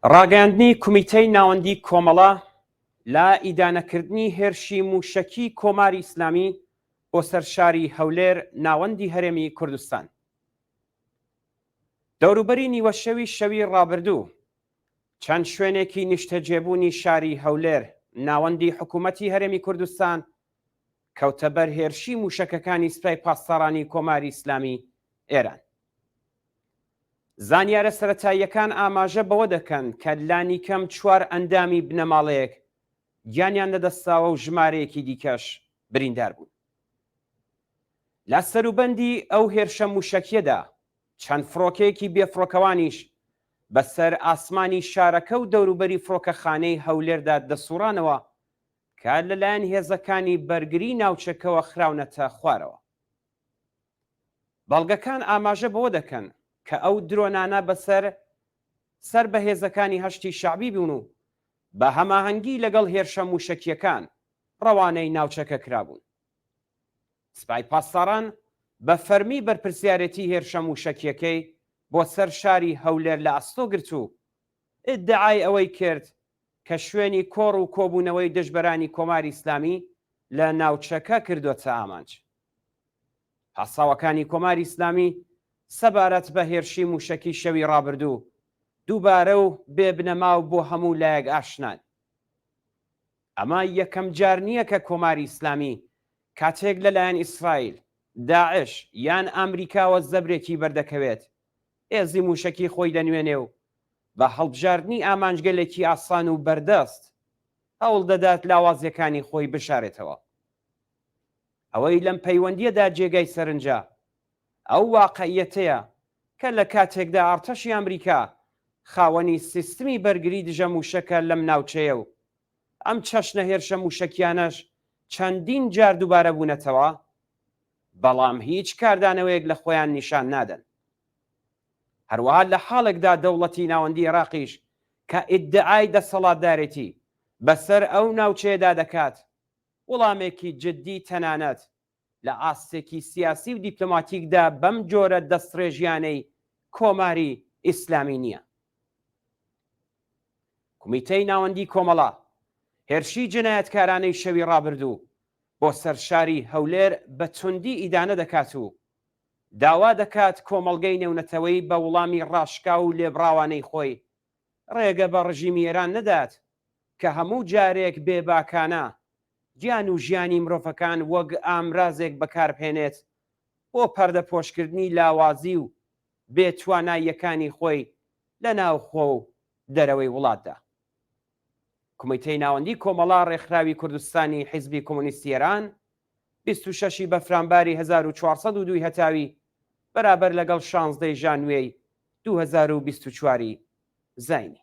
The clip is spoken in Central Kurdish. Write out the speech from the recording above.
ڕاگەاندنی کومیتەی ناوەندی کۆمەڵە لە ئیدانەکردنی هێرشی موشەکی کۆماری ئیسلامی بۆ سەر شاری هەولێر ناوەندی هەرێمی کوردستان. دەوروبەری نیوەشەوی شەوی ڕابردوو چەند شوێنێکی نیشتەجێبوونی شاری هەولێر ناوەندی حکوومەتی هەرێمی کوردستان کەوتە بەر هێرشی موشەکەکانی سوپای پاسەڕانی کۆماری ئیسلامی ئێران. زانیارە سەرەتاییەکان ئاماژە بەوە دەکەن کە لانی کەم 4 ئەندامی بنەماڵەیەک گیانیان لەدەستاوە و ژمارەیەکی دیکەش بریندار بوون. لە سەروبەندی ئەو هێرشە موشەکیەدا چەند فڕۆکەیەکی بێفڕۆکەوانیش بەسەر ئاسمانی شارەکە و دەوروبەری فڕۆکەخانەی هەولێردا دەسوڕانەوە کە لەلایەن هێزەکانی بەرگری ناوچەکەوە خراونەتە خوارەوە. بەڵگەکان ئاماژە بەوە دەکەن کە ئەو درۆنانە سەر بە هێزەکانی هەشتی شعبی بوون و بە هەماهەنگی لەگەڵ هێرشە موشەکیەکان ڕەوانەی ناوچەکە کرابوون. سوپای پاسەڕان بە فەرمی بەرپرسیارەتی هێرشە موشەکیەکەی بۆ سەر شاری هەولێر لە ئەستۆ گرت و ئیدعای ئەوەی کرد کە شوێنی کۆڕ و کۆبوونەوەی دژبەرانی کۆماری ئیسلامی لە ناوچەکە کردوتە ئامانج. هەساوەکانی کۆماری ئیسلامی سەبارەت بە هێرشی موشەکی شەوی ڕابردوو دووبارە و بێبنەماو بۆ هەموو لایەک ئاشنان. ئەمە یەکەم جار نییە کە کۆماری ئیسلامی کاتێک لەلایەن ئیسرائیل، داعش یان ئەمریکاوە زەبرێکی بەردەکەوێت ئێزی موشەکی خۆی دەنوێنێ و بە هەڵبژاردننی ئامانجگەلێکی ئاسان و بەردەست هەوڵ دەدات لاوازیەکانی خۆی بشارێتەوە. ئەوەی لەم پەیوەندیەدا جێگای سەرنجە ئەو واقعیەتەیە کە لە کاتێکدا ئارتەشی ئەمریکا خاوەنی سیستمی بەرگری دژە موشەکە لەم ناوچەیە و ئەم چەشنە هێرشە موشەکیانەش چەندین جار دووبارە بوونەتەوە، بەڵام هیچ کاردانەوەیەک لە خۆیان نیشان نادەن. هەروەها لە حاڵێکدا دەوڵەتی ناوەندی عێراقیش کە ئیدعای دەسەڵاتدارێتی بەسەر ئەو ناوچەیەدا دەکات، وەڵامێکی جددی تەنانەت لە ئاستێکی سیاسی و دیپلۆماتیکدا بەم جۆرە دەستڕێژیانەی کۆماری ئیسلامی نییە. کومیتەی ناوەندی کۆمەڵە هێرشی جنایەتکارانەی شەوی ڕابردوو بۆ سەر شاری هەولێر بە توندی ئیدانە دەکات و داوا دەکات کۆمەڵگەی نێونەتەوەی بە وەڵامی ڕاشکا و لێبڕاوانەی خۆی ڕێگە بە ڕژیمی ئێران نەدات کە هەموو جارێک بێباکانە گیان و ژیانی مرۆڤەکان وەک ئامرازێک بەکاربهێنێت بۆ پەردەپۆشکردنی لاوازی و بێتواناییەکانی خۆی لە ناوخۆ و دەرەوەی وڵاتدا. کومیتەی ناوەندی کۆمەڵا ڕێکخراوی کوردستانی حیزبی کۆمۆنیستی ئێران 26 بەفرامباری 1402 هەتاوی بەرابەر لەگەڵ 16 ژانوێی 2024 زاینی.